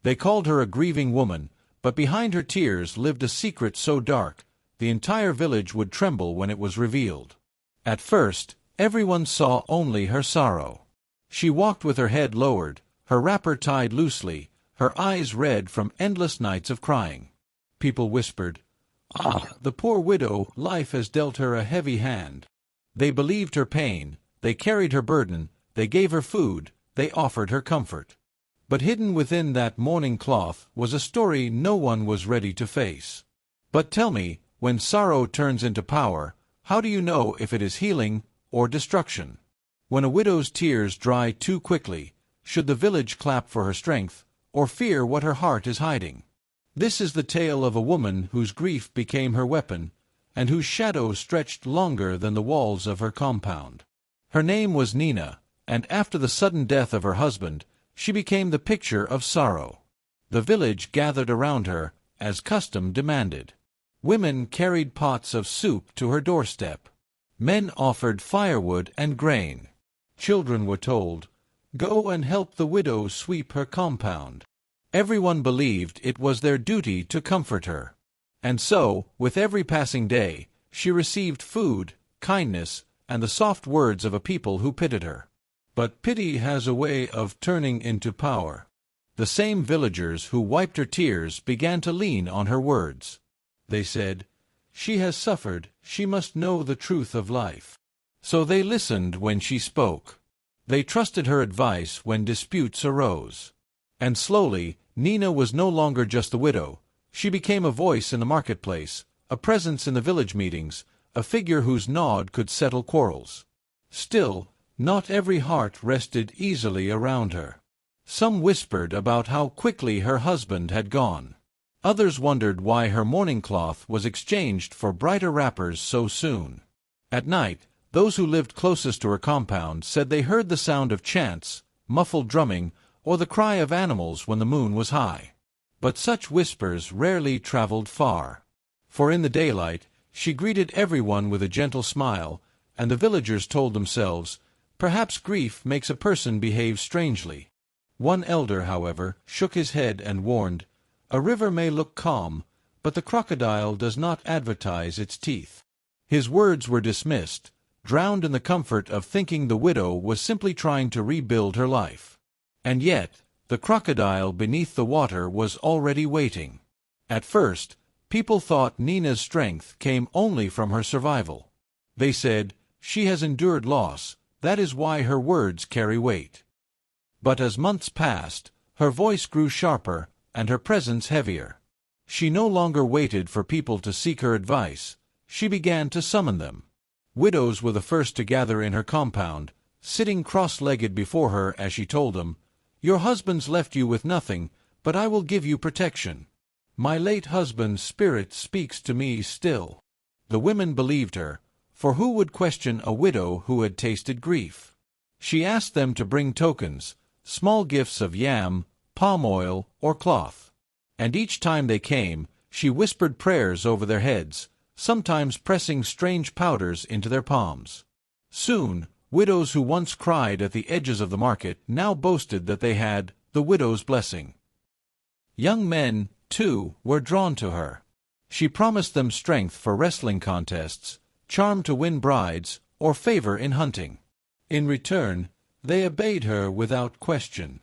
They called her a grieving woman, but behind her tears lived a secret so dark, the entire village would tremble when it was revealed. At first, everyone saw only her sorrow. She walked with her head lowered, her wrapper tied loosely, her eyes red from endless nights of crying. People whispered, "Ah, the poor widow, life has dealt her a heavy hand." They believed her pain, they carried her burden, they gave her food, they offered her comfort. But hidden within that mourning cloth was a story no one was ready to face. But tell me, when sorrow turns into power, how do you know if it is healing or destruction? When a widow's tears dry too quickly, should the village clap for her strength, or fear what her heart is hiding? This is the tale of a woman whose grief became her weapon, and whose shadow stretched longer than the walls of her compound. Her name was Nina, and after the sudden death of her husband, she became the picture of sorrow. The village gathered around her, as custom demanded. Women carried pots of soup to her doorstep. Men offered firewood and grain. Children were told, "Go and help the widow sweep her compound." Everyone believed it was their duty to comfort her. And so, with every passing day, she received food, kindness, and the soft words of a people who pitied her. But pity has a way of turning into power. The same villagers who wiped her tears began to lean on her words. They said, "She has suffered, she must know the truth of life." So they listened when she spoke. They trusted her advice when disputes arose. And slowly, Nina was no longer just the widow. She became a voice in the marketplace, a presence in the village meetings, a figure whose nod could settle quarrels. Still, not every heart rested easily around her. Some whispered about how quickly her husband had gone. Others wondered why her mourning cloth was exchanged for brighter wrappers so soon. At night, those who lived closest to her compound said they heard the sound of chants, muffled drumming, or the cry of animals when the moon was high. But such whispers rarely traveled far. For in the daylight, she greeted everyone with a gentle smile, and the villagers told themselves, "Perhaps grief makes a person behave strangely." One elder, however, shook his head and warned, "A river may look calm, but the crocodile does not advertise its teeth." His words were dismissed, drowned in the comfort of thinking the widow was simply trying to rebuild her life. And yet, the crocodile beneath the water was already waiting. At first, people thought Nina's strength came only from her survival. They said, "She has endured loss, that is why her words carry weight." But as months passed, her voice grew sharper and her presence heavier. She no longer waited for people to seek her advice, she began to summon them. Widows were the first to gather in her compound, sitting cross-legged before her as she told them, "Your husband's left you with nothing, but I will give you protection. My late husband's spirit speaks to me still." The women believed her, for who would question a widow who had tasted grief? She asked them to bring tokens, small gifts of yam, palm oil, or cloth. And each time they came, she whispered prayers over their heads, sometimes pressing strange powders into their palms. Soon, widows who once cried at the edges of the market now boasted that they had the widow's blessing. Young men, too, were drawn to her. She promised them strength for wrestling contests, charm to win brides, or favor in hunting. In return, they obeyed her without question.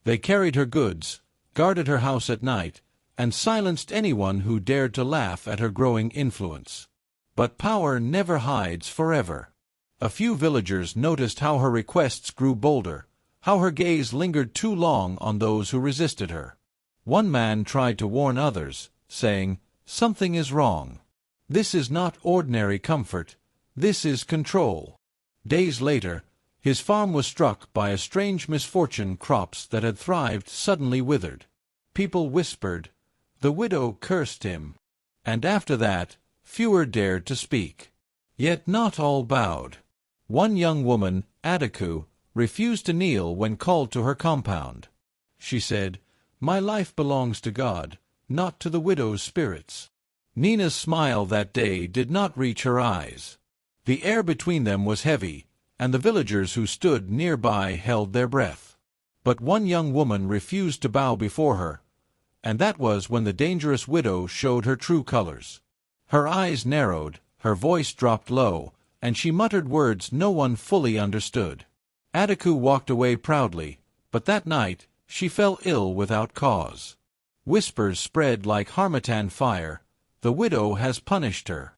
They carried her goods, guarded her house at night, and silenced anyone who dared to laugh at her growing influence. But power never hides forever. A few villagers noticed how her requests grew bolder, how her gaze lingered too long on those who resisted her. One man tried to warn others, saying, "Something is wrong. This is not ordinary comfort, this is control." Days later, his farm was struck by a strange misfortune. Crops that had thrived suddenly withered. People whispered, "The widow cursed him." And after that, fewer dared to speak. Yet not all bowed. One young woman, Adiku, refused to kneel when called to her compound. She said, "My life belongs to God, not to the widow's spirits." Nina's smile that day did not reach her eyes. The air between them was heavy, and the villagers who stood nearby held their breath. But one young woman refused to bow before her, and that was when the dangerous widow showed her true colors. Her eyes narrowed, her voice dropped low, and she muttered words no one fully understood. Adiku walked away proudly, but that night she fell ill without cause. Whispers spread like harmattan fire, "The widow has punished her."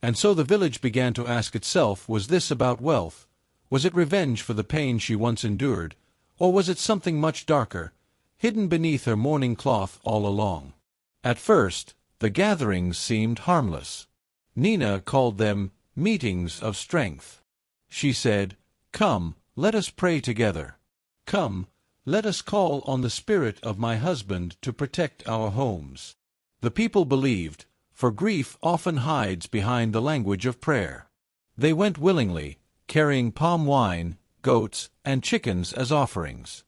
And so the village began to ask itself, was this about wealth? Was it revenge for the pain she once endured? Or was it something much darker, hidden beneath her mourning cloth all along? At first, the gatherings seemed harmless. Nina called them meetings of strength. She said, "Come, let us pray together. Come, let us call on the spirit of my husband to protect our homes." The people believed, for grief often hides behind the language of prayer. They went willingly, carrying palm wine, goats, and chickens as offerings.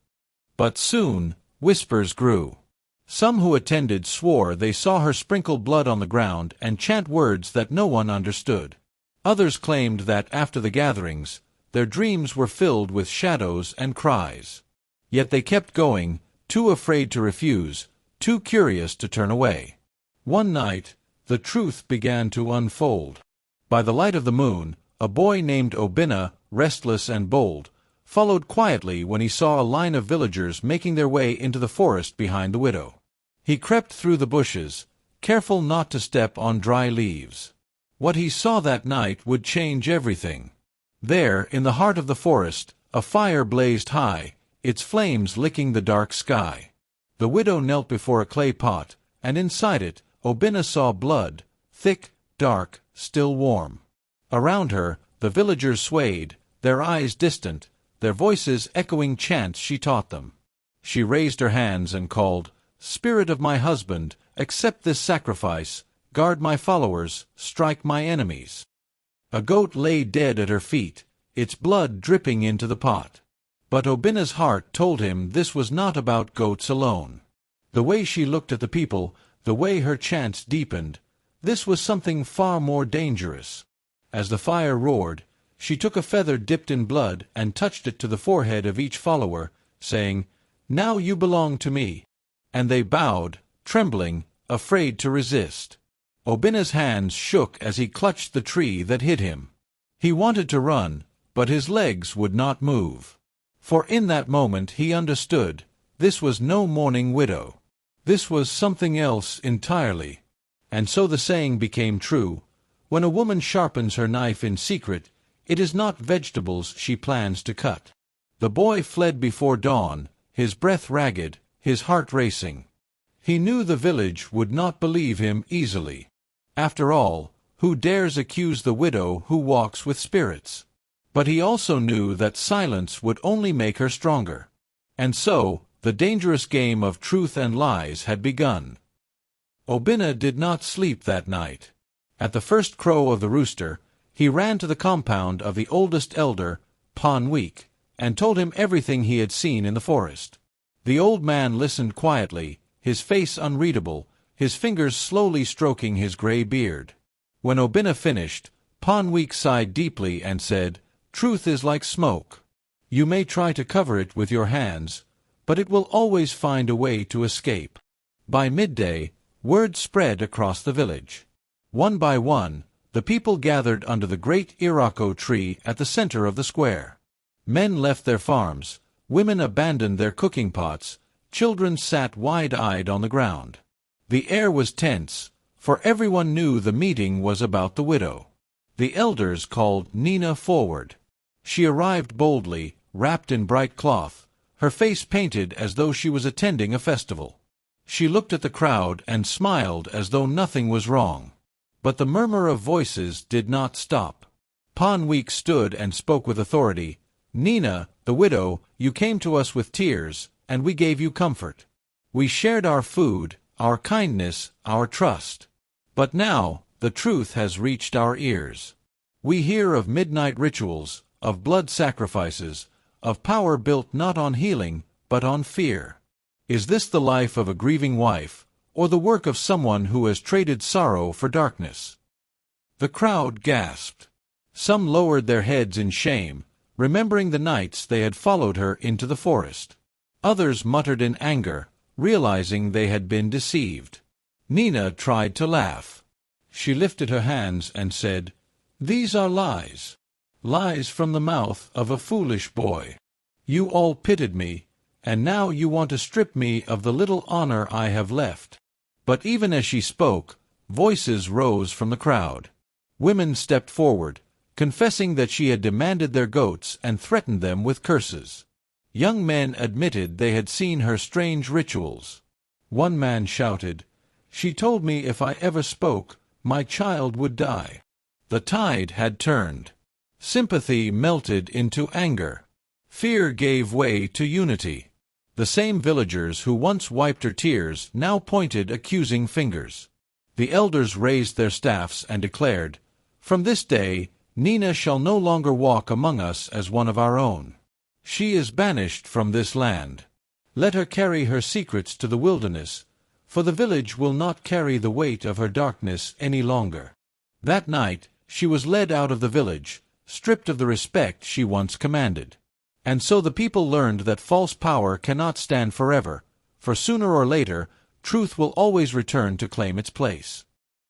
But soon, whispers grew. Some who attended swore they saw her sprinkle blood on the ground and chant words that no one understood. Others claimed that after the gatherings, their dreams were filled with shadows and cries. Yet they kept going, too afraid to refuse, too curious to turn away. One night, the truth began to unfold. By the light of the moon, a boy named Obinna, restless and bold, followed quietly when he saw a line of villagers making their way into the forest behind the widow. He crept through the bushes, careful not to step on dry leaves. What he saw that night would change everything. There, in the heart of the forest, a fire blazed high, its flames licking the dark sky. The widow knelt before a clay pot, and inside it, Obinna saw blood, thick, dark, still warm. Around her, the villagers swayed, their eyes distant, their voices echoing chants she taught them. She raised her hands and called, "Spirit of my husband, accept this sacrifice, guard my followers, strike my enemies." A goat lay dead at her feet, its blood dripping into the pot. But Obinna's heart told him this was not about goats alone. The way she looked at the people, the way her chants deepened, this was something far more dangerous. As the fire roared, she took a feather dipped in blood and touched it to the forehead of each follower, saying, "Now you belong to me." And they bowed, trembling, afraid to resist. Obinna's hands shook as he clutched the tree that hid him. He wanted to run, but his legs would not move. For in that moment he understood, this was no mourning widow. This was something else entirely. And so the saying became true, when a woman sharpens her knife in secret, it is not vegetables she plans to cut. The boy fled before dawn, his breath ragged, his heart racing. He knew the village would not believe him easily. After all, who dares accuse the widow who walks with spirits? But he also knew that silence would only make her stronger. And so, the dangerous game of truth and lies had begun. Obinna did not sleep that night. At the first crow of the rooster, he ran to the compound of the oldest elder, Panweek, and told him everything he had seen in the forest. The old man listened quietly, his face unreadable, his fingers slowly stroking his gray beard. When Obinna finished, Panweek sighed deeply and said, "Truth is like smoke. You may try to cover it with your hands, but it will always find a way to escape." By midday, word spread across the village. One by one, the people gathered under the great Iroko tree at the center of the square. Men left their farms, women abandoned their cooking pots, children sat wide-eyed on the ground. The air was tense, for everyone knew the meeting was about the widow. The elders called Nina forward. She arrived boldly, wrapped in bright cloth, her face painted as though she was attending a festival. She looked at the crowd and smiled as though nothing was wrong. But the murmur of voices did not stop. Panweek stood and spoke with authority. "Nina, the widow, you came to us with tears, and we gave you comfort. We shared our food, our kindness, our trust. But now, the truth has reached our ears. We hear of midnight rituals, of blood sacrifices, of power built not on healing, but on fear. Is this the life of a grieving wife, or the work of someone who has traded sorrow for darkness?" The crowd gasped. Some lowered their heads in shame, remembering the nights they had followed her into the forest. Others muttered in anger, realizing they had been deceived. Nina tried to laugh. She lifted her hands and said, "These are lies. Lies from the mouth of a foolish boy. You all pitied me, and now you want to strip me of the little honor I have left." But even as she spoke, voices rose from the crowd. Women stepped forward, confessing that she had demanded their goats and threatened them with curses. Young men admitted they had seen her strange rituals. One man shouted, "She told me if I ever spoke, my child would die." The tide had turned. Sympathy melted into anger. Fear gave way to unity. The same villagers who once wiped her tears now pointed accusing fingers. The elders raised their staffs and declared, "From this day, Nina shall no longer walk among us as one of our own. She is banished from this land. Let her carry her secrets to the wilderness, for the village will not carry the weight of her darkness any longer." That night, she was led out of the village, stripped of the respect she once commanded. And so the people learned that false power cannot stand forever, for sooner or later, truth will always return to claim its place.